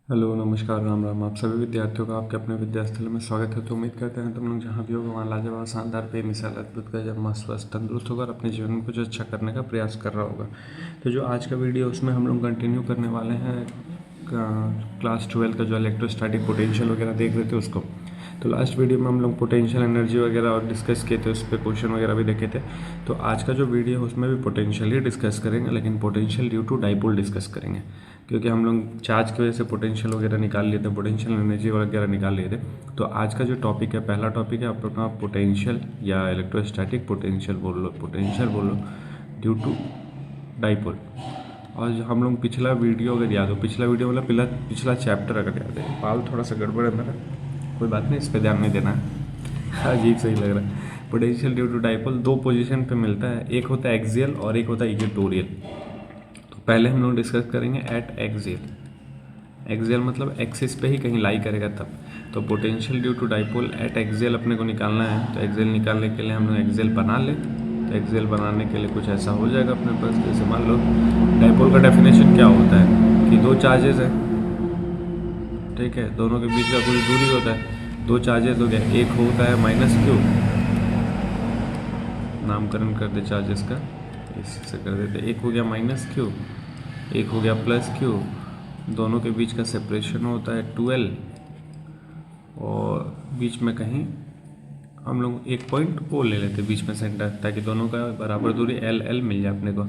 Hello नमस्कार राम राम। आप सभी विद्यार्थियों का आपके अपने विद्यास्थल में स्वागत है। तो उम्मीद करते हैं तुम लोग जहाँ भी होगा वहाँ लाजवाब शानदार बेमिसाल अद्भुत गजब मस्त स्वस्थ तंदुरुस्त होकर अपने जीवन में कुछ अच्छा करने का प्रयास कर रहा होगा। तो जो आज का वीडियो उसमें हम लोग कंटिन्यू करने वाले हैं क्लास 12 का जो इलेक्ट्रोस्टैटिक पोटेंशियल वगैरह देख रहे थे उसको। तो लास्ट वीडियो में हम लोग पोटेंशियल एनर्जी वगैरह और डिस्कस किए थे, उस पर क्वेश्चन वगैरह भी देखे थे। तो आज का जो वीडियो है उसमें भी पोटेंशियल ही डिस्कस करेंगे, लेकिन potential due to dipole discuss करेंगे, क्योंकि हम लोग चार्ज की वजह से पोटेंशियल वगैरह निकाल लिए थे, पोटेंशियल एनर्जी वगैरह निकाल लिए थे। तो आज का जो टॉपिक है, पहला टॉपिक है अपना पोटेंशियल या इलेक्ट्रोस्टैटिक पोटेंशियल बोलो ड्यू टू डाइपोल। और जो हम लोग पिछला वीडियो अगर याद हो, पिछला वीडियो मतलब पिछला चैप्टर अगर याद है, बाल थोड़ा सा गड़बड़ है मेरा, कोई बात नहीं, इस पर ध्यान नहीं देना है। अजीब सही लग रहा है। पोटेंशियल ड्यू टू डाइपोल दो पोजीशन पे मिलता है, एक होता है एक्सियल और एक होता है इक्वेटोरियल। तो पहले हम लोग डिस्कस करेंगे एट एक्सियल। एक्सियल मतलब एक्सिस पे ही कहीं लाई करेगा तब। तो potential due to dipole at axial अपने को निकालना है। तो एक्सियल निकालने के लिए हम लोग एक्सियल बना ले। तो एक्सियल बनाने के लिए कुछ ऐसा हो जाएगा अपने पास। जैसे मान लो डाइपोल का डेफिनेशन क्या होता है कि दो चार्जेस है, ठीक है, दोनों के बीच का कुछ दूरी होता है। दो चार्जेस हो गया, एक होता है माइनस क्यू, नामकरण कर दे चार्जेस का, इससे कर देते। एक हो गया माइनस क्यू, एक हो गया प्लस क्यू। दोनों के बीच का सेपरेशन होता है 12, और बीच में कहीं हम लोग एक पॉइंट ओ ले लेते बीच में सेंटर, ताकि दोनों का बराबर दूरी एल एल मिल जाए अपने को।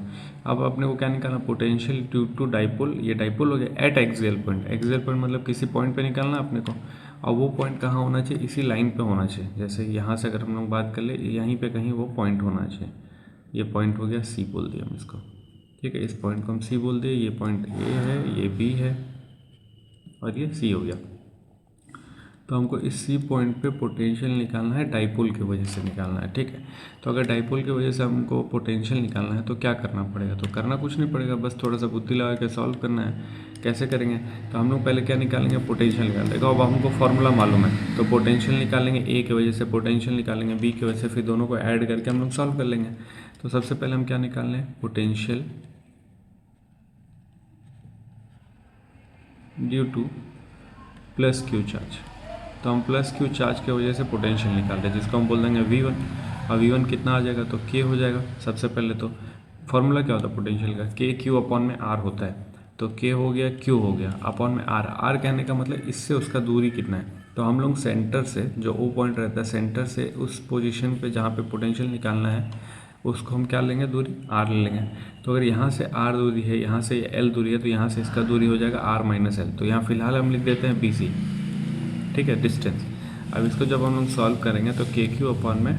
अब अपने को क्या निकालना, पोटेंशियल ड्यू टू डाइपोल। ये डाइपोल हो गया eight axial point. Axial point मतलब किसी पॉइंट पे निकालना अपने को, और वो पॉइंट कहाँ होना चाहिए, इसी लाइन पे होना चाहिए। जैसे यहाँ से अगर हम लोग बात कर ले, यहीं पे कहीं वो पॉइंट होना चाहिए। ये पॉइंट हो गया सी, बोल दिया हम इसको, ठीक है। इस पॉइंट को हम सी बोल दिए। ये पॉइंट ए है, ये बी है, और ये सी हो गया। तो हमको इस सी पॉइंट पे पोटेंशियल निकालना है, डाइपोल की वजह से निकालना है, ठीक है। तो अगर डाइपोल की वजह से हमको पोटेंशियल निकालना है तो क्या करना पड़ेगा, तो करना कुछ नहीं पड़ेगा, बस थोड़ा सा बुद्धि लगा के सॉल्व करना है। कैसे करेंगे, तो हम लोग पहले क्या निकालेंगे, पोटेंशियल निकालेंगे। अब हमको फॉर्मूला मालूम है, तो पोटेंशियल निकालेंगे, ए की वजह से पोटेंशियल निकालेंगे, बी की वजह से, फिर दोनों को ऐड करके हम लोग सॉल्व कर लेंगे। तो सबसे पहले हम क्या निकाल लें, potential due to plus Q charge. तो हम प्लस क्यू चार्ज की वजह से पोटेंशियल निकालते हैं, जिसको हम बोल देंगे V1। और V1 कितना आ जाएगा, तो K हो जाएगा। सबसे पहले तो फॉर्मूला क्या होता है पोटेंशियल का, K Q अपॉन में R होता है। तो K हो गया, Q हो गया, अपॉन में R। R कहने का मतलब इससे उसका दूरी कितना है। तो हम लोग सेंटर से, जो O पॉइंट रहता है, सेंटर से उस पोजीशन पे जहाँ पे पोटेंशियल निकालना है, उसको हम क्या लेंगे, दूरी R ले लेंगे। तो अगर यहाँ से R दूरी है, यहाँ से L दूरी है, तो यहाँ से इसका दूरी हो जाएगा R माइनस L। तो यहाँ फिलहाल हम लिख देते हैं BC, ठीक है, डिस्टेंस। अब इसको जब हम लोग सॉल्व करेंगे तो के क्यू अपॉन में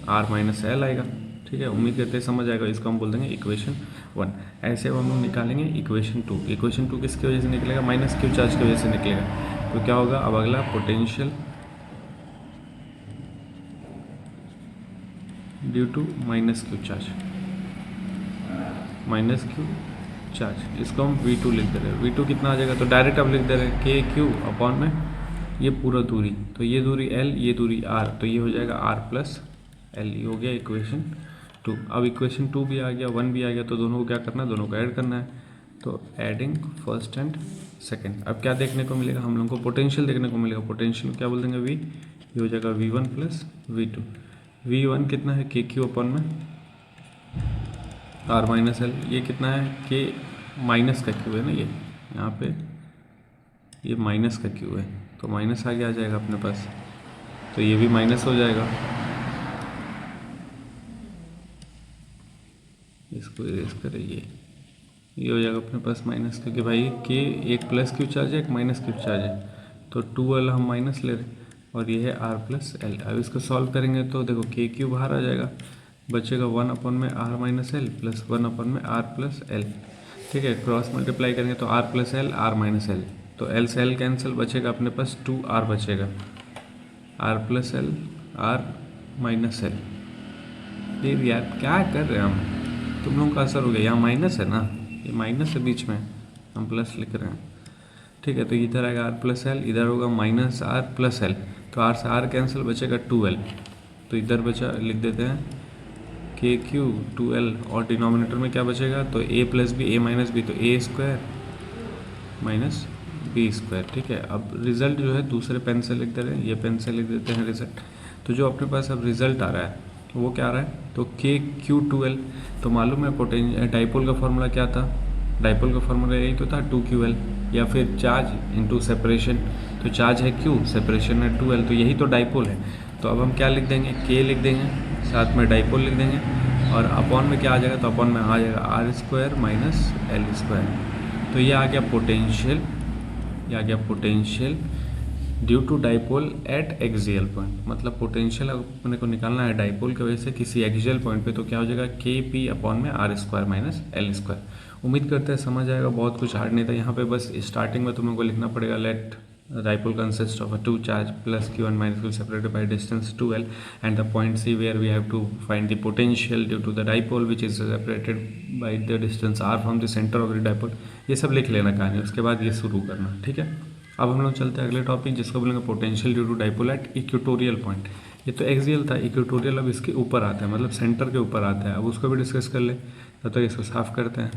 आर माइनस एल आएगा, ठीक है। उम्मीद करते समझ आएगा। इसको हम बोल देंगे इक्वेशन 1। ऐसे हम लोग निकालेंगे इक्वेशन 2। इक्वेशन 2 किसकी वजह से निकलेगा, माइनस क्यू चार्ज की वजह से निकलेगा। तो क्या होगा, अब अगला potential due to minus Q charge, minus Q charge, इसको हम V2 लिख दे रहे हैं। V2 कितना आ जाएगा, तो डायरेक्ट अब लिख दे रहे हैं के क्यू अपॉन में ये पूरा दूरी, तो ये दूरी L, ये दूरी R, तो ये हो जाएगा R प्लस L। ये हो गया इक्वेशन 2। अब इक्वेशन 2 भी आ गया, 1 भी आ गया, तो दोनों को क्या करना है, दोनों को ऐड करना है। तो एडिंग फर्स्ट एंड सेकेंड। अब क्या देखने को मिलेगा, हम लोग को पोटेंशियल देखने को मिलेगा। पोटेंशियल क्या बोल देंगे, V, ये हो जाएगा V1 प्लस V2। V1 कितना है, के क्यू अपन में R माइनस L। ये कितना है, के माइनस का क्यू है ना, ये यहाँ पे ये माइनस का क्यू है, तो माइनस आगे आ जाएगा अपने पास, तो ये भी माइनस हो जाएगा। इसको इरेज करें, ये हो जाएगा अपने पास माइनस, क्योंकि भाई के एक प्लस क्यू चार्ज है, एक माइनस क्यू चार्ज है, तो 2L हम माइनस ले रहे, और ये है R प्लस L। अब इसको सॉल्व करेंगे तो देखो के क्यू बाहर आ जाएगा, बचेगा 1 अपॉन में R minus L plus 1 upon में R प्लस L, ठीक है। क्रॉस मल्टीप्लाई करेंगे तो R plus L, R minus L, तो L से L कैंसिल, बचेगा अपने पास 2R बचेगा, R plus L, R minus L. फिर यार क्या कर रहे हैं हम, तुम लोगों का असर हो गया, यहाँ माइनस है ना, ये माइनस है बीच में, हम प्लस लिख रहे हैं, ठीक है। तो इधर आएगा R प्लस एल, इधर होगा माइनस R प्लस एल, तो R से R कैंसिल, बचेगा 2L। तो इधर बचा, लिख देते हैं के क्यू 2L, और डिनोमिनेटर में क्या बचेगा, तो A plus B, A minus B, तो A square minus V square. ठीक है, अब रिजल्ट जो है दूसरे पेन से लिख दे रहे हैं, ये पेन से लिख देते हैं रिजल्ट। तो जो अपने पास अब रिजल्ट आ रहा है वो क्या आ रहा है, तो KQ2L। तो मालूम है डाइपोल का फॉर्मूला क्या था, डाइपोल का फॉर्मूला यही तो था 2QL, या फिर चार्ज इनटू सेपरेशन। तो चार्ज है Q, सेपरेशन है 2L, तो यही तो डाइपोल है। तो अब हम क्या लिख देंगे, K लिख देंगे, साथ में डाइपोल लिख देंगे, और अपॉन में क्या आ जाएगा, तो अपॉन में आ जाएगा R² माइनस L²। तो ये आ गया पोटेंशियल, ये आ गया potential due to dipole at axial point. मतलब पोटेंशियल अपने को निकालना है डाइपोल की वजह से किसी एक्सियल पॉइंट पे, तो क्या हो जाएगा KP अपॉन में R² माइनस L²। उम्मीद करते हैं समझ आएगा, बहुत कुछ हार्ड नहीं था यहाँ पे। बस स्टार्टिंग में तुम को लिखना पड़ेगा let dipole consist of a 2 charge plus Q1 minus Q separated by distance 2L and the point C where we have to find the potential due to the dipole which is separated by the distance r from the center of the dipole। ये सब लिख लेना कहानी, उसके बाद ये शुरू करना। ठीक है, अब हम लोग चलते हैं अगले टॉपिक जिसको बोलेंगे potential due to dipole at equatorial point. ये तो एक्सियल था, इक्वेटोरियल अब इसके ऊपर आता है, मतलब सेंटर के ऊपर आता है। अब उसको भी डिस्कस कर ले, तब तक इसको साफ करते हैं।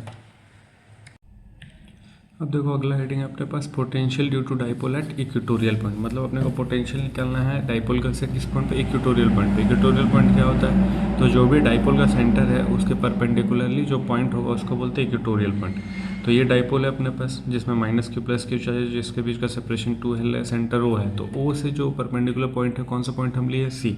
अब देखो अगला हेडिंग है अपने पास potential due to dipole at equatorial point. मतलब अपने को पोटेंशियल निकालना है डाइपोल का से किस पॉइंट पे, इक्वेटोरियल पॉइंट पे। इक्वेटोरियल पॉइंट क्या होता है, तो जो भी डाइपोल का सेंटर है उसके परपेंडिकुलरली जो पॉइंट होगा उसको बोलते हैं इक्वेटोरियल पॉइंट। तो ये डाइपोल है अपने पास जिसमें -Q प्लस Q चार्ज, जिसके बीच का सेपरेशन 2L है, सेंटर O है। तो O से जो परपेंडिकुलर पॉइंट है, कौन सा पॉइंट हम लिए, C।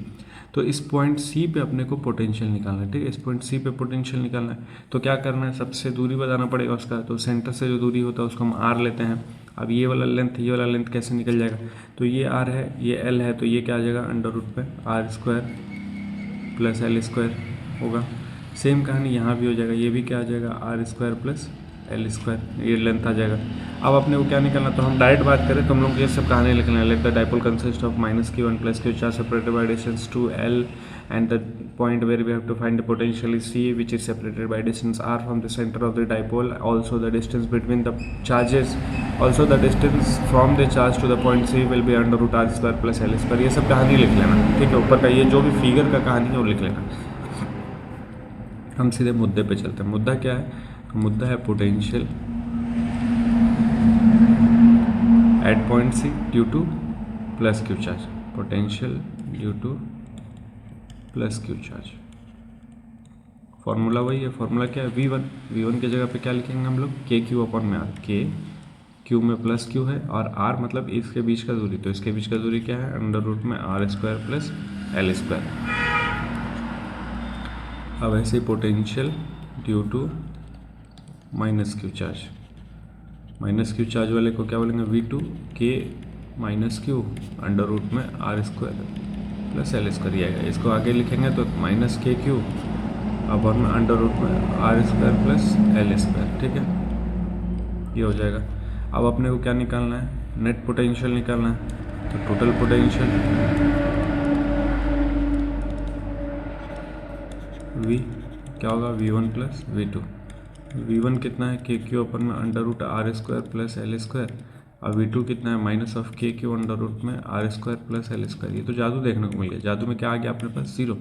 तो इस पॉइंट C पे अपने को पोटेंशियल निकालना है। ठीक है, इस पॉइंट C पे पोटेंशियल निकालना है, तो क्या करना है, सबसे दूरी बताना पड़ेगा उसका। तो सेंटर से जो दूरी होता है उसको हम R लेते हैं। अब ये वाला लेंथ कैसे निकल जाएगा, तो ये R है, ये L है, तो ये क्या आ जाएगा अंडर रूट पे R² प्लस L² होगा। सेम कहानी यहाँ भी हो जाएगा, ये भी क्या आ जाएगा R² प्लस L², ये लेंथ आ जाएगा। अब अपने को क्या निकलना, तो हम डायरेक्ट बात करें तो हम लोग ये सब कहानी लिखना है। Late the dipole consist of -Q1 plus Q charge separated by distance 2L and the point where we have to find the potential is C, which is separated by distance r from the center of the dipole. Also the distance between the charges, also the distance from the charge to the point C will be under root R² plus L²। ये सब कहानी लिख लेना। ठीक है, ऊपर का ये जो भी फिगर का कहानी है वो लिख लेना। हम सीधे मुद्दे पे चलते हैं। मुद्दा क्या है, मुद्दा है potential at point C due to plus Q charge. Potential due to plus Q charge, formula वही है। फॉर्मूला क्या है, V1 की जगह पे क्या लिखेंगे हम लोग, KQ अपॉन में R। K Q में प्लस Q है और R मतलब इसके बीच का दूरी, तो इसके बीच का दूरी क्या है, अंडर रूट में R² प्लस L²। अब ऐसे ही potential due to -Q charge, -Q charge वाले को क्या बोलेंगे, V2 K -Q under root में R² प्लस L² आएगा। इसको आगे लिखेंगे तो -KQ अपॉन में अंडर रूट में R² प्लस L²। ठीक है, ये हो जाएगा। अब अपने को क्या निकालना है, नेट पोटेंशियल निकालना है। तो टोटल पोटेंशियल V क्या होगा, V1 प्लस V2। V1 कितना है, KQ अपन में under root R² plus L², और V2 कितना है, minus of KQ under root में R² प्लस L²। ये तो जादू देखने को मिल गया। जादू में क्या आ गया अपने पास, 0।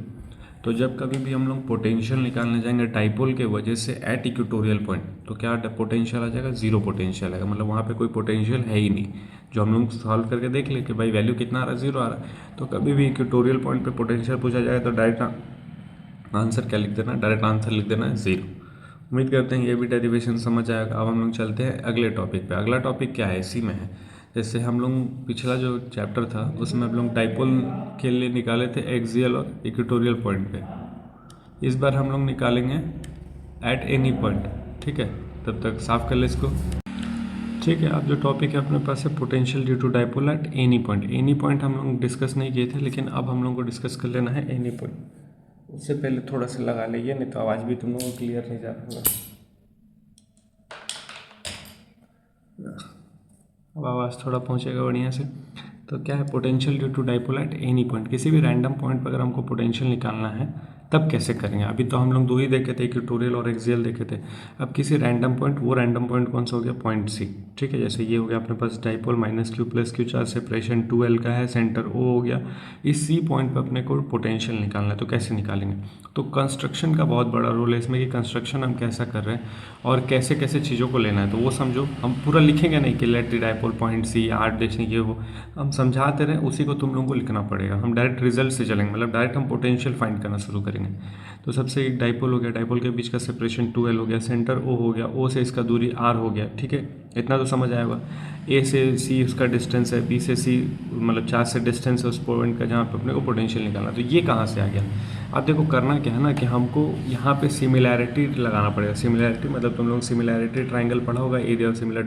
तो जब कभी भी हम लोग पोटेंशियल निकालने जाएंगे डाइपोल के वजह से एट इक्वेटोरियल पॉइंट, तो क्या पोटेंशियल आ जाएगा, 0 पोटेंशियल आएगा। मतलब वहाँ पे कोई पोटेंशियल है ही नहीं। जो हम लोग सॉल्व करके देख ले कि भाई वैल्यू कितना आ रहा है, 0 आ रहा है। तो कभी भी इक्वेटोरियल पॉइंट पे पोटेंशियल पूछा जाए तो डायरेक्ट आंसर क्या लिख देना, डायरेक्ट आंसर लिख देना है 0। उम्मीद करते हैं ये भी डेरिवेशन समझ आएगा। अब हम लोग चलते हैं अगले टॉपिक पे। अगला टॉपिक क्या है, इसी में है। जैसे हम लोग पिछला जो चैप्टर था उसमें हम लोग डाइपोल के लिए निकाले थे एक्सियल और इक्वेटोरियल पॉइंट पे। इस बार हम लोग निकालेंगे एट एनी पॉइंट। ठीक है, तब तक साफ कर ले इसको। ठीक है, अब जो टॉपिक है अपने पास है potential due to dipole at any point. Any point हम लोग डिस्कस नहीं किए थे, लेकिन अब हम लोग को डिस्कस कर लेना है एनी पॉइंट। उससे पहले थोड़ा सा लगा लीजिए, नहीं तो आवाज़ भी तुम लोगों को क्लियर नहीं जा रहा। अब आवाज़ थोड़ा पहुंचेगा बढ़िया से। तो क्या है potential due to dipole at any point. किसी भी रैंडम पॉइंट पर अगर हमको पोटेंशियल निकालना है तब कैसे करेंगे? अभी तो हम लोग दो ही देखे थे, इक्वेटोरियल और एक्सियल देखे थे। अब किसी रैंडम पॉइंट, वो रैंडम पॉइंट कौन सा हो गया? Point C. ठीक है, जैसे ये हो गया अपने पास dipole minus Q plus Q charge, separation 2L का है, सेंटर O हो गया। इस सी पॉइंट पर अपने को पोटेंशियल निकालना है, तो कैसे निकालेंगे? तो कंस्ट्रक्शन का बहुत बड़ा रोल है इसमें कि कंस्ट्रक्शन हम कैसा कर रहे हैं और कैसे कैसे चीज़ों को लेना है, तो वो समझो। हम पूरा लिखेंगे नहीं कि let the dipole point C, R डेशनी ये वो, हम समझाते रहे, उसी को तुम लोगों को लिखना पड़ेगा। हम डायरेक्ट रिजल्ट से चलेंगे, मतलब डायरेक्ट हम पोटेंशियल फाइंड करना शुरू करेंगे। तो सबसे एक डाइपोल हो गया, डाइपोल के बीच का सेपरेशन 2L हो गया, सेंटर O हो गया, O से इसका दूरी R हो गया। ठीक है, इतना तो समझ आया होगा। A से C उसका डिस्टेंस है, B से C मतलब चार्ज से डिस्टेंस है उस पॉइंट का जहाँ पे अपने को पोटेंशियल निकालना। तो ये कहाँ से आ गया? अब देखो करना क्या है ना कि हमको यहाँ पे सिमिलैरिटी लगाना पड़ेगा। सिमिलैरिटी मतलब तुम लोग सिमिलैरिटी ट्राइंगल पढ़ा होगा, area of similar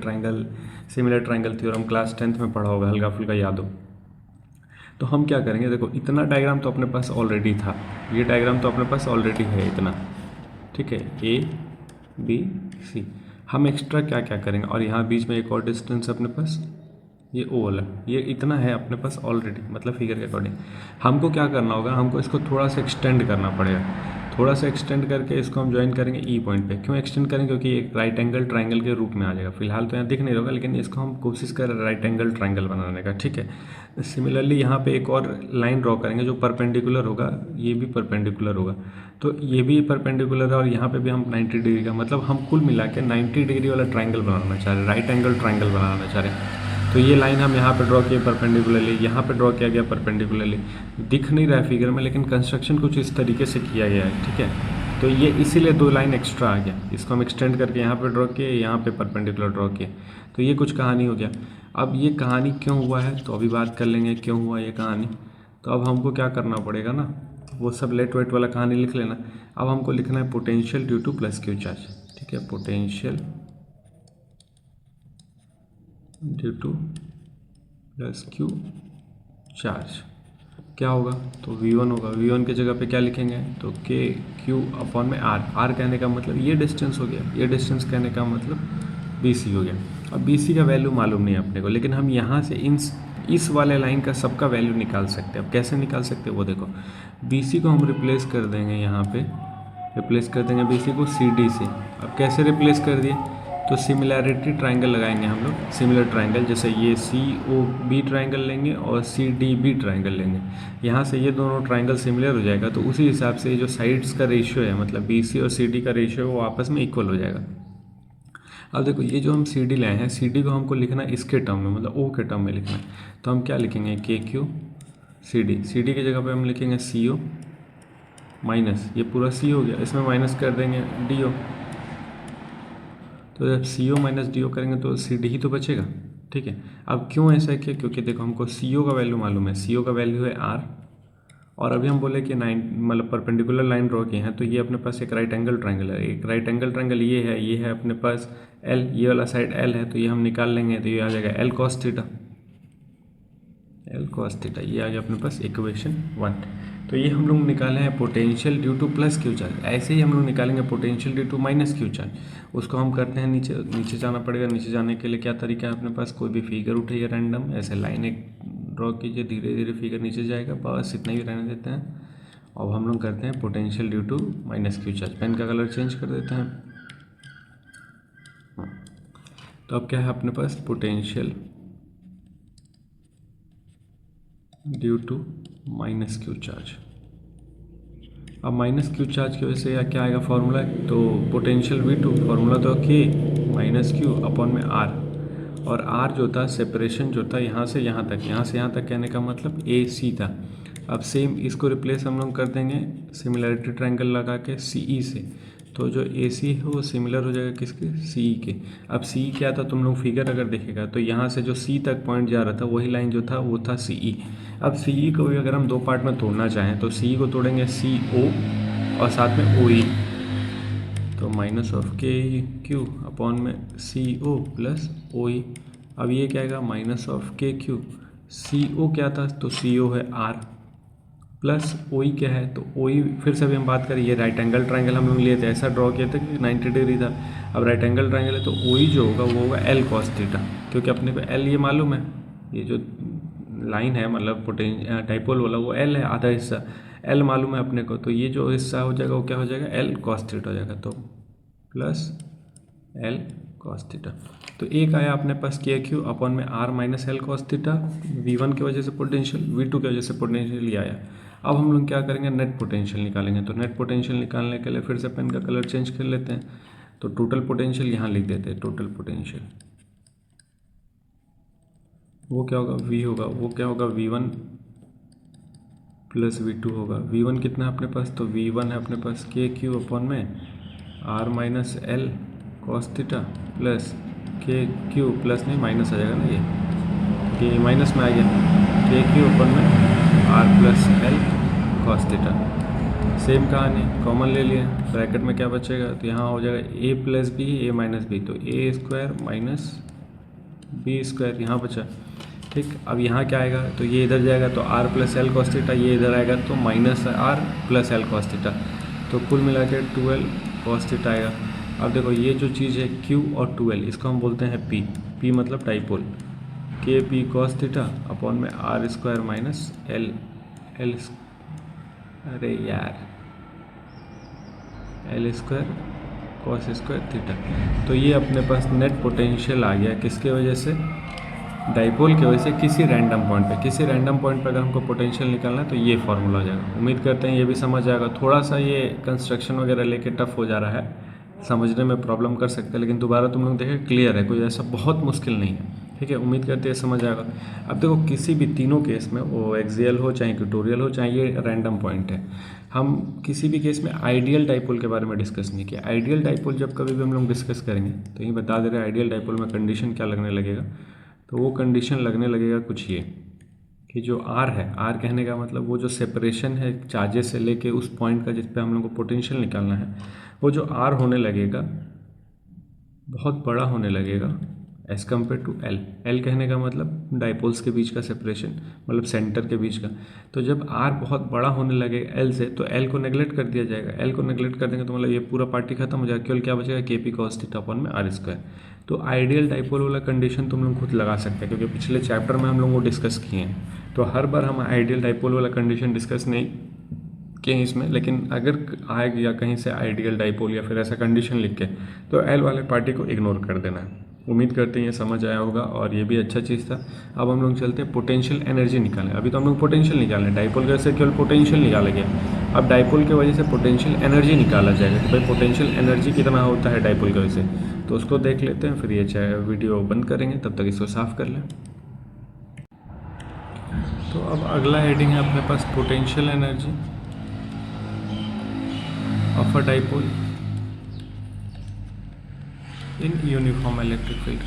triangle theorem class 10th में पढ़ा होगा, हल्का फुल्का याद हो। तो हम क्या करेंगे, देखो इतना डायग्राम तो अपने पास ऑलरेडी था, ये डायग्राम तो अपने पास ऑलरेडी है इतना। ठीक है, A B C। हम एक्स्ट्रा क्या क्या करेंगे, और यहाँ बीच में एक और डिस्टेंस अपने पास, ये O वाला, ये इतना है अपने पास ऑलरेडी, मतलब फिगर के अकॉर्डिंग। हमको क्या करना होगा, हमको इसको थोड़ा सा एक्सटेंड करना पड़ेगा। थोड़ा सा एक्सटेंड करके इसको हम ज्वाइन करेंगे ई पॉइंट पे। क्यों एक्सटेंड करेंगे? क्योंकि एक राइट एंगल ट्राइंगल के रूप में आ जाएगा। फिलहाल तो यहाँ दिख नहीं रहा, लेकिन इसको हम कोशिश कर रहे हैं राइट एंगल ट्राइंगल बनाने का। ठीक है, सिमिलरली यहाँ पे एक और लाइन ड्रॉ करेंगे जो परपेंडिकुलर होगा, ये भी परपेंडिकुलर होगा, तो ये भी परपेंडिकुलर है, और यहाँ पे भी हम 90 डिग्री का, मतलब हम कुल मिला के 90 डिग्री वाला ट्राइंगल बनाना चाह रहे हैं, राइट एंगल ट्राइंगल बनाना चाह रहे हैं। तो ये लाइन हम यहाँ पे ड्रॉ किए परपेंडिकुलरली, यहाँ पे ड्रॉ किया गया परपेंडिकुलरली। दिख नहीं रहा है फिगर में, लेकिन कंस्ट्रक्शन कुछ इस तरीके से किया गया है। ठीक है, तो ये इसीलिए दो लाइन एक्स्ट्रा आ गया, इसको हम एक्सटेंड करके यहाँ पे ड्रॉ किए, यहाँ पे परपेंडिकुलर ड्रॉ किए। तो ये कुछ कहानी हो गया। अब ये कहानी क्यों हुआ है तो अभी बात कर लेंगे क्यों हुआ ये कहानी। तो अब हमको क्या करना पड़ेगा ना, वो सब लेट वेट वाला कहानी लिख लेना। अब हमको लिखना है potential due to plus Q charge. ठीक है, potential due to plus Q charge क्या होगा, तो V1 होगा। V1 की जगह पे क्या लिखेंगे, तो के क्यू अपॉन में R। R कहने का मतलब ये डिस्टेंस हो गया, ये डिस्टेंस कहने का मतलब BC हो गया। अब BC का वैल्यू मालूम नहीं है अपने को, लेकिन हम यहाँ से इस वाले लाइन का सबका वैल्यू निकाल सकते हैं। अब कैसे निकाल सकते हैं वो देखो, BC को हम रिप्लेस कर देंगे, यहाँ पे रिप्लेस कर देंगे BC को CD से। अब कैसे रिप्लेस कर दिए, तो सिमिलैरिटी ट्राइंगल लगाएंगे हम लोग, सिमिलर ट्राइंगल, जैसे ये COB ट्राइंगल लेंगे और CDB ट्राइंगल लेंगे। यहाँ से ये दोनों ट्राइंगल सिमिलर हो जाएगा, तो उसी हिसाब से जो साइड्स का रेशियो है, मतलब BC और CD का रेशियो वो आपस में इक्वल हो जाएगा। अब देखो ये जो हम CD लाए हैं, CD को हमको लिखना है इसके टर्म में, मतलब O के टर्म में लिखना है। तो हम क्या लिखेंगे, KQ CD की जगह पर हम लिखेंगे CO माइनस, ये पूरा C हो गया, इसमें माइनस कर देंगे DO। तो जब CO माइनस DO करेंगे तो CD ही तो बचेगा। ठीक है, अब क्यों ऐसा किया, क्योंकि देखो हमको CO का वैल्यू मालूम है, CO का वैल्यू है R, और अभी हम बोले कि 9 मतलब परपेंडिकुलर लाइन ड्रॉ किए हैं, तो ये अपने पास एक राइट एंगल ट्राइंगल है। एक राइट एंगल ट्राइंगल ये है अपने पास L, ये वाला साइड L है, तो ये हम निकाल लेंगे, तो ये आ जाएगा L cos थीटा, ये आ गया अपने पास इक्वेशन 1। तो ये हम लोग निकाले हैं potential due to plus Q charge. ऐसे ही हम लोग निकालेंगे potential due to minus Q charge. उसको हम करते हैं नीचे जाना पड़ेगा। नीचे जाने के लिए क्या तरीका है अपने पास, कोई भी फिगर उठाइए रैंडम, ऐसे लाइन एक ड्रॉ कीजिए, धीरे धीरे फिगर नीचे जाएगा, बस इतना ही रहने देते हैं। अब हम लोग करते हैं potential due to minus Q charge. Pen का कलर चेंज कर देते हैं। तो अब क्या है अपने पास, potential due to minus Q charge. अब माइनस क्यू चार्ज की वजह से क्या आएगा फॉर्मूला, तो पोटेंशियल V2 फॉर्मूला तो K माइनस क्यू अपॉन में R, और R जो था सेपरेशन जो था यहाँ से यहाँ तक कहने का मतलब AC था। अब सेम इसको रिप्लेस हम लोग कर देंगे सिमिलैरिटी ट्रायंगल लगा के CE से, तो जो AC है वो सिमिलर हो जाएगा किसके, CE के। अब CE क्या था, तुम लोग फिगर अगर देखेगा तो यहाँ से जो C तक पॉइंट जा रहा था वही लाइन जो था वो था CE। अब CE को भी अगर हम दो पार्ट में तोड़ना चाहें तो CE को तोड़ेंगे CO और साथ में OE, तो माइनस ऑफ KQ अपॉन में CO प्लस OE। अब ये क्या आएगा, माइनस ऑफ KQ, CO क्या था, तो CO है R, प्लस OE क्या है, तो OE फिर से भी हम बात करें, ये राइट एंगल ट्रायंगल हम लोग लिए थे, ऐसा ड्रॉ किया था कि 90 डिग्री था। अब राइट एंगल ट्रायंगल है तो OE जो होगा वो होगा L cos थीटा, क्योंकि अपने पे L ये मालूम है, ये जो लाइन है मतलब डाइपोल वाला वो L है, आधा हिस्सा एल मालूम है अपने को, तो ये जो हिस्सा हो जाएगा वो क्या हो जाएगा, एल कॉस थीटा हो जाएगा, तो प्लस एल कॉस थीटा। तो एक आया अपने पास के क्यू अपॉन में R minus L cos theta, V1 की वजह से पोटेंशियल, V2 की वजह से पोटेंशियल ये आया। अब हम लोग क्या करेंगे, नेट पोटेंशियल निकालेंगे। तो नेट पोटेंशियल निकालने के लिए फिर से पेन का कलर चेंज कर लेते हैं। तो टोटल पोटेंशियल यहाँ लिख देते हैं, टोटल पोटेंशियल वो क्या होगा, V होगा, वो क्या होगा, V1 प्लस V2 होगा। V1 कितना है अपने पास, तो V1 है अपने पास के क्यू अपॉन में R minus L cos theta plus K Q, plus नहीं माइनस आ जाएगा ना, ये माइनस में आ गया, के क्यू अपन में R plus L cos theta. Same कहानी, कॉमन ले लिया, ब्रैकेट में क्या बचेगा, तो यहाँ हो जाएगा ए प्लस बी, ए माइनस बी, तो ए स्क्वायर माइनस बी स्क्वायर यहाँ बचा। ठीक, अब यहाँ क्या आएगा, तो ये इधर जाएगा तो R plus L cos theta, ये इधर आएगा तो minus R plus L cos theta, तो कुल मिला के 2l कॉस थीटा आएगा। अब देखो ये जो चीज़ है Q और 2l, इसको हम बोलते हैं P, P मतलब dipole, K P cos theta upon में R square minus L L, अरे यार L square cos square theta. तो ये अपने पास नेट पोटेंशियल आ गया, किसके वजह से, डाइपोल की वजह से, किसी रैंडम पॉइंट पे, किसी रैंडम पॉइंट पे अगर हमको पोटेंशियल निकालना है तो ये फॉर्मूला हो जाएगा। उम्मीद करते हैं ये भी समझ आएगा। थोड़ा सा ये कंस्ट्रक्शन वगैरह लेके टफ हो जा रहा है, समझने में प्रॉब्लम कर सकते हैं, लेकिन दोबारा तुम लोग देखें क्लियर है, कोई ऐसा बहुत मुश्किल नहीं है। ठीक है, उम्मीद करते हैं समझ आएगा। अब देखो किसी भी तीनों केस में, वो एक्सियल हो चाहे इक्वेटोरियल हो चाहे ये रैंडम पॉइंट है, हम किसी भी केस में आइडियल डाइपोल के बारे में डिस्कस नहीं किया। आइडियल डाइपोल जब कभी भी हम लोग डिस्कस करेंगे तो ये बता दे रहे हैं आइडियल डाइपोल में कंडीशन क्या लगने लगेगा, तो वो कंडीशन लगने लगेगा कुछ ये कि जो आर है, आर कहने का मतलब वो जो सेपरेशन है चार्जेस से लेके उस पॉइंट का जिस पे हम लोग को पोटेंशियल निकालना है, वो जो आर होने लगेगा बहुत बड़ा होने लगेगा as compare to L. L कहने का मतलब डाइपोल्स के बीच का सेपरेशन, मतलब सेंटर के बीच का। तो जब आर बहुत बड़ा होने लगेगा एल से, तो एल को नेगलेक्ट कर दिया जाएगा। एल को नेगलेक्ट कर देंगे तो मतलब ये पूरा पार्टी खत्म हो जाएगा, केवल क्या बचेगा, के पी कॉस थीटा अपॉन में आर स्क्वायर। तो आइडियल डाइपोल वाला कंडीशन तुम लोग खुद लगा सकते हैं, क्योंकि पिछले चैप्टर में हम लोग वो डिस्कस किए हैं। तो हर बार हम आइडियल डाइपोल वाला कंडीशन डिस्कस नहीं किए इसमें, लेकिन अगर आएगा कहीं से आइडियल डाइपोल या फिर ऐसा कंडीशन लिख के, तो एल वाले पार्टी को इग्नोर कर देना है। उम्मीद करते हैं ये समझ आया होगा और ये भी अच्छा चीज़ था। अब हम लोग चलते हैं पोटेंशियल एनर्जी निकालें। अभी तो हम लोग पोटेंशियल निकालें, डाइपोल की वजह से केवल पोटेंशियल निकाला गया। अब डाइपोल की वजह से पोटेंशियल एनर्जी निकाला जाएगा कि भाई पोटेंशियल एनर्जी कितना होता है डाइपोल की वजह से, तो उसको देख लेते हैं। फिर ये चाहे वीडियो बंद करेंगे, तब तक इसको साफ कर लें। तो अब अगला हेडिंग है अपने पास potential energy of a dipole in uniform electric field.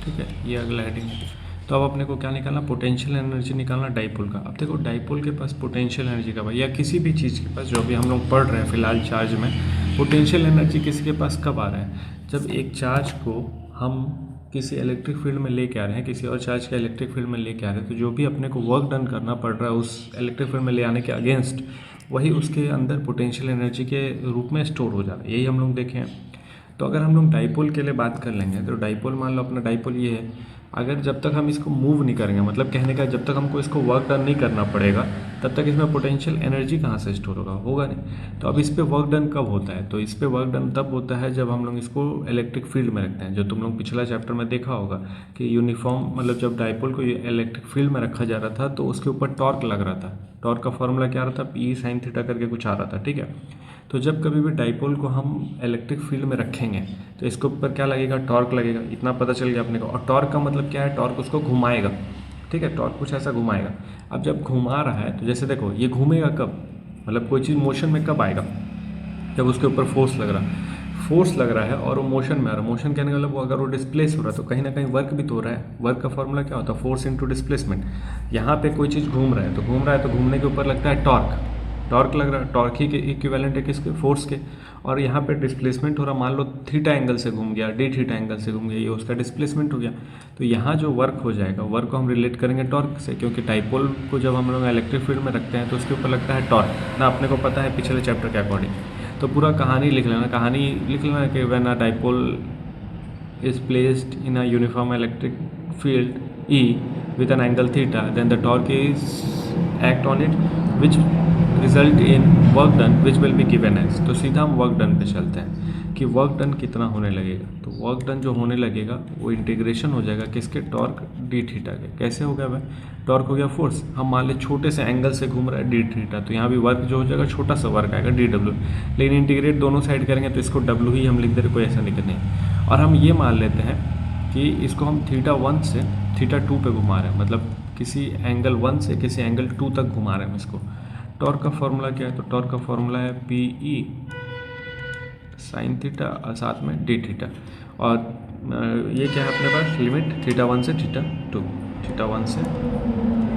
ठीक है, ये अगला हेडिंग है। तो अब अपने को क्या निकालना, पोटेंशियल एनर्जी निकालना डाइपोल का। अब देखो डाइपोल के पास पोटेंशियल एनर्जी का भाई, या किसी भी चीज़ के पास जो भी हम लोग पढ़ रहे हैं फिलहाल चार्ज में, पोटेंशियल एनर्जी किसी के पास कब आ रहा है, जब एक चार्ज को हम किसी इलेक्ट्रिक फील्ड में लेके आ रहे हैं, किसी और चार्ज के इलेक्ट्रिक फील्ड में लेके आ रहे हैं, तो जो भी अपने को वर्क डन करना पड़ रहा है उस इलेक्ट्रिक फील्ड में ले आने के अगेंस्ट, वही उसके अंदर पोटेंशियल एनर्जी के रूप में स्टोर हो जा रहा है। यही हम लोग देखें। तो अगर हम लोग डाइपोल के लिए बात कर लेंगे, तो डाइपोल मान लो अपना डाइपोल ये है, अगर जब तक हम इसको मूव नहीं करेंगे, मतलब कहने का जब तक हमको इसको वर्क डन नहीं करना पड़ेगा, तब तक इसमें पोटेंशियल एनर्जी कहाँ से स्टोर होगा नहीं। तो अब इस पर वर्क डन कब होता है, तो इस पर वर्क डन तब होता है जब हम लोग इसको इलेक्ट्रिक फील्ड में रखते हैं। जो तुम लोग पिछला चैप्टर में देखा होगा कि यूनिफॉर्म, मतलब जब डाइपोल को इलेक्ट्रिक फील्ड में रखा जा रहा था तो उसके ऊपर टॉर्क लग रहा था। टॉर्क का फॉर्मूला क्या आ रहा था, पी साइन थीटा करके कुछ आ रहा था। ठीक है, तो जब कभी भी डाइपोल को हम इलेक्ट्रिक फील्ड में रखेंगे तो इसके ऊपर क्या लगेगा, टॉर्क लगेगा। इतना पता चल गया अपने को। और टॉर्क का मतलब क्या है, टॉर्क उसको घुमाएगा। ठीक है, टॉर्क कुछ ऐसा घुमाएगा। अब जब घुमा रहा है तो जैसे देखो ये घूमेगा कब, मतलब कोई चीज़ मोशन में कब आएगा, जब उसके ऊपर फोर्स लग रहा है और वो मोशन में आ रहा है। मोशन कहने का मतलब अगर वो डिस्प्लेस हो रहा है तो कहीं ना कहीं वर्क भी तो हो रहा है। वर्क का फॉर्मूला क्या होता है, फोर्स इंटू डिस्प्लेसमेंट। यहाँ पे कोई चीज़ घूम रहा है तो घूमने के ऊपर लगता है टॉर्क लग रहा है। टॉर्क ही के इक्विवेलेंट है किसके, फोर्स के। और यहाँ पे डिस्प्लेसमेंट हो रहा, मान लो थीटा एंगल से घूम गया, डी थीटा एंगल से घूम गया, ये उसका डिस्प्लेसमेंट हो गया। तो यहाँ जो वर्क हो जाएगा, वर्क को हम रिलेट करेंगे टॉर्क से, क्योंकि डाइपोल को जब हम लोग इलेक्ट्रिक फील्ड में रखते हैं तो उसके ऊपर लगता है टॉर्क ना, अपने को पता है पिछले चैप्टर के अकॉर्डिंग। तो पूरा कहानी लिख लेना कि when a dipole is placed in a uniform electric field E with an angle theta, then the torque is act on it which result in work done which will be given as. तो सीधा हम work done पे चलते हैं कि work done कितना होने लगेगा। तो वर्क डन जो होने लगेगा वो इंटीग्रेशन हो जाएगा किसके, टॉर्क डी थीटा के। कैसे हो गया भाई, टॉर्क हो गया फोर्स, हम मान ले छोटे से एंगल से घूम रहा है डी थीटा, तो यहाँ भी वर्क जो हो जाएगा छोटा सा वर्क आएगा डी डब्ल्यू, लेकिन इंटीग्रेट दोनों साइड करेंगे तो इसको डब्ल्यू ही हम लिख दे रहे, कोई ऐसा नहीं करना। और हम ये मान लेते हैं कि इसको हम थीटा 1 से थीटा 2 पे घुमा रहे हैं, मतलब किसी एंगल 1 से किसी एंगल 2 तक घुमा रहे हैं इसको। टॉर्क का फॉर्मूला क्या है, तो टॉर्क का फॉर्मूला है पी ई साइन थीटा और साथ में डी थीटा। और ये क्या है अपने पास, लिमिट थीटा 1 से थीटा 2, थीटा 1 से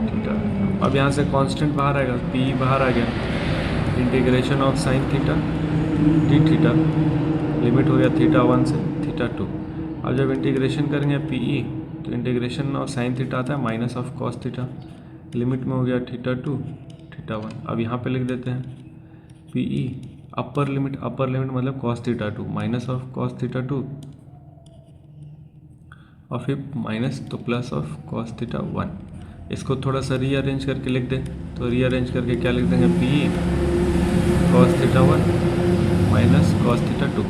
थीटा 2। अब यहाँ से कांस्टेंट बाहर आएगा, पी बाहर आ गया, integration of sine theta D theta, limit हो गया थीटा 1 से थीटा 2। अब जब इंटीग्रेशन करेंगे पी ई, तो इंटीग्रेशन ऑफ साइन थीटा आता है minus of cos theta, limit में हो गया थीटा 2 थीटा 1। अब यहाँ पे लिख देते हैं पी ई अपर लिमिट मतलब cos theta 2 minus of cos theta 2 और फिर माइनस तो प्लस ऑफ कॉस थीटा 1। इसको थोड़ा सा रीअरेंज करके लिख दें, तो रीअरेंज करके क्या लिख देंगे, P E cos theta 1 minus cos theta 2।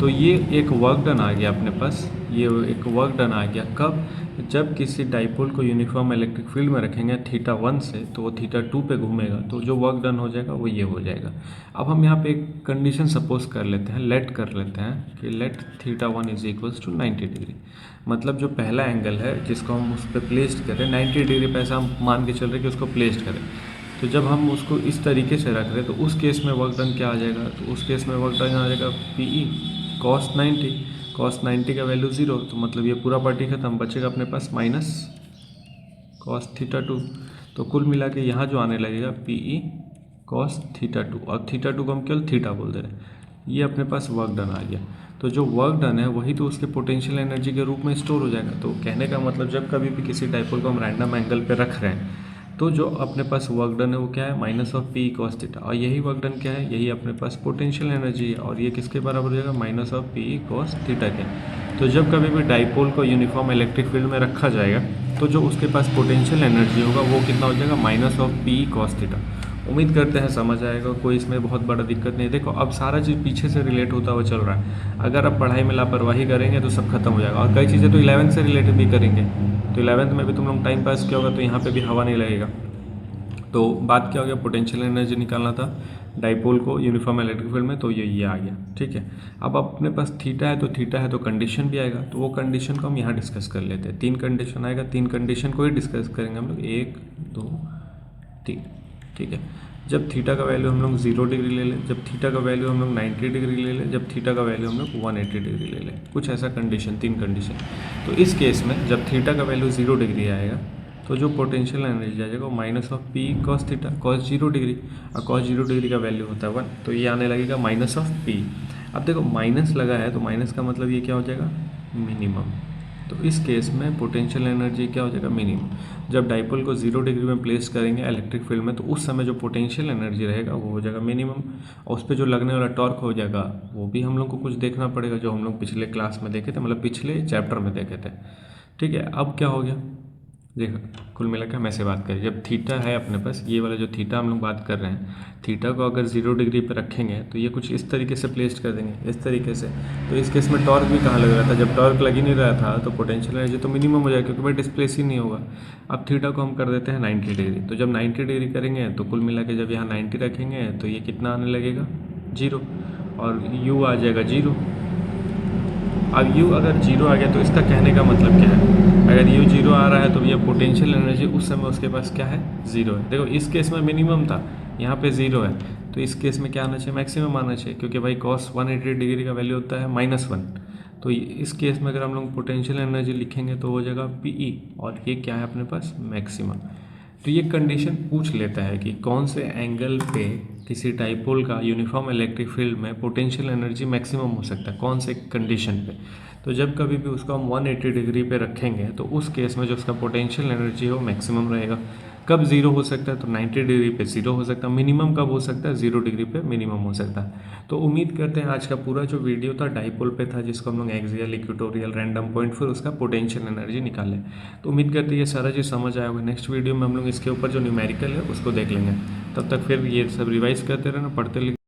तो ये एक वर्क डन आ गया अपने पास, ये एक वर्क डन आ गया कब, जब किसी डाइपोल को यूनिफॉर्म इलेक्ट्रिक फील्ड में रखेंगे थीटा 1 से, तो वो थीटा 2 पे घूमेगा, तो जो वर्क डन हो जाएगा वो ये हो जाएगा। अब हम यहाँ पे एक कंडीशन सपोज कर लेते हैं, लेट कर लेते हैं कि let theta 1 is equals to 90 degree. मतलब जो पहला एंगल है जिसको हम उस पर प्लेस्ड करें 90 डिग्री पे, ऐसा हम मान के चल रहे हैं कि उसको प्लेस्ड करें। तो जब हम उसको इस तरीके से रख रहे हैं तो उस केस में वर्क डन क्या आ जाएगा, तो उस केस में वर्क डन आ जाएगा पी ई कॉस 90 का वैल्यू 0, तो मतलब ये पूरा पार्टी खत्म, बचेगा अपने पास माइनस कॉस थीटा 2। तो कुल मिला के यहाँ जो आने लगेगा पी ई कॉस थीटा 2, और थीटा 2 को हम केवल थीटा बोल दे रहे हैं, ये अपने पास वर्क डन आ गया। तो जो वर्क डन है वही तो उसके पोटेंशियल एनर्जी के रूप में स्टोर हो जाएगा। तो कहने का मतलब जब कभी भी किसी डाइपोल को हम रैंडम एंगल पे रख रहे हैं तो जो अपने पास वर्क डन है वो क्या है, minus of P cos theta, और यही वर्क डन क्या है, यही अपने पास पोटेंशियल एनर्जी है, और ये किसके बराबर हो जाएगा, minus of P cos theta के। तो जब कभी भी डाइपोल को यूनिफॉर्म इलेक्ट्रिक फील्ड में रखा जाएगा तो जो उसके पास पोटेंशियल एनर्जी होगा वो कितना हो जाएगा, minus of P cos theta. उम्मीद करते हैं समझ आएगा, कोई इसमें बहुत बड़ा दिक्कत नहीं। देखो अब सारा चीज़ पीछे से रिलेट होता हुआ चल रहा है, अगर आप पढ़ाई में लापरवाही करेंगे तो सब खत्म हो जाएगा। और कई चीज़ें तो 11th से रिलेटेड भी करेंगे, तो 11th में भी तुम लोग टाइम पास किया होगा, तो यहाँ पे भी हवा नहीं लगेगा। तो बात क्या हो गया, पोटेंशियल एनर्जी निकालना था डाइपोल को यूनिफॉर्म इलेक्ट्रिक फील्ड में, तो ये आ गया, ठीक है। अब अपने पास थीटा है तो कंडीशन भी आएगा, तो वो कंडीशन को हम यहाँ डिस्कस कर लेते हैं। 3 कंडीशन आएगा, 3 कंडीशन को ही डिस्कस करेंगे हम लोग, 1 2 3, ठीक है। जब थीटा का वैल्यू हम लोग 0 डिग्री ले लें, जब थीटा का वैल्यू हम लोग 90 डिग्री ले लें, जब थीटा का वैल्यू हम लोग 180 डिग्री ले लें, कुछ ऐसा कंडीशन, 3 कंडीशन। तो इस केस में जब थीटा का वैल्यू 0 डिग्री आएगा तो जो पोटेंशियल एनर्जी आ जाएगा वो minus of P cos theta, cos 0 degree, और कॉस 0 डिग्री का वैल्यू होता है 1, तो ये आने लगेगा माइनस ऑफ पी। अब देखो माइनस लगा है तो माइनस का मतलब ये क्या हो जाएगा, मिनिमम। तो इस केस में पोटेंशियल एनर्जी क्या हो जाएगा, मिनिमम। जब डाइपोल को 0 डिग्री में प्लेस करेंगे इलेक्ट्रिक फील्ड में तो उस समय जो पोटेंशियल एनर्जी रहेगा वो हो जाएगा मिनिमम, और उस पर जो लगने वाला टॉर्क हो जाएगा वो भी हम लोग को कुछ देखना पड़ेगा, जो हम लोग पिछले क्लास में देखे थे, मतलब पिछले चैप्टर में देखे थे, ठीक है। अब क्या हो गया, देखो कुल मिलाकर हम ऐसे बात करें, जब थीटा है अपने पास, ये वाला जो थीटा हम लोग बात कर रहे हैं, थीटा को अगर 0 डिग्री पे रखेंगे तो ये कुछ इस तरीके से प्लेस्ड कर देंगे, इस तरीके से। तो इस केस में टॉर्क भी कहाँ लग रहा था, जब टॉर्क लग ही नहीं रहा था तो पोटेंशियल एनर्जी तो मिनिमम हो जाएगा, क्योंकि भाई डिस्प्लेस ही नहीं होगा। अब थीटा को हम कर देते हैं 90 डिग्री, तो जब 90 डिग्री करेंगे तो कुल मिला के जब यहाँ 90 रखेंगे तो ये कितना आने लगेगा, 0, और u आ जाएगा 0। अब u अगर 0 आ गया तो इसका कहने का मतलब क्या है, अगर u 0 आ रहा है तो ये पोटेंशियल एनर्जी उस समय उसके पास क्या है, 0 है। देखो इस केस में मिनिमम था, यहाँ पे 0 है, तो इस केस में क्या आना चाहिए, मैक्सिमम आना चाहिए, क्योंकि भाई cos 180 डिग्री का वैल्यू होता है -1। तो इस केस में अगर हम लोग पोटेंशियल एनर्जी लिखेंगे तो हो जाएगा पी, और ये क्या है अपने पास, मैक्सिमम। तो ये कंडीशन पूछ लेता है कि कौन से एंगल पे किसी डाइपोल का यूनिफॉर्म इलेक्ट्रिक फील्ड में पोटेंशियल एनर्जी मैक्सिमम हो सकता है, कौन से कंडीशन पे। तो जब कभी भी उसको हम 180 डिग्री पे रखेंगे तो उस केस में जो उसका पोटेंशियल एनर्जी है वो मैक्सिमम रहेगा। कब जीरो हो सकता है, तो 90 डिग्री पे जीरो हो सकता है। मिनिमम कब हो सकता है, 0 डिग्री पे मिनिमम हो सकता है। तो उम्मीद करते हैं आज का पूरा जो वीडियो था डाइपोल पे था, जिसको हम लोग एक्सियल, इक्वेटोरियल, रैंडम पॉइंट, फिर उसका पोटेंशियल एनर्जी निकाले। तो उम्मीद करते हैं ये सारा चीज़ समझ आया होगा। नेक्स्ट वीडियो में हम लोग इसके ऊपर जो न्यूमेरिकल है उसको देख लेंगे। तब तक फिर ये सब रिवाइज करते रहना, पढ़ते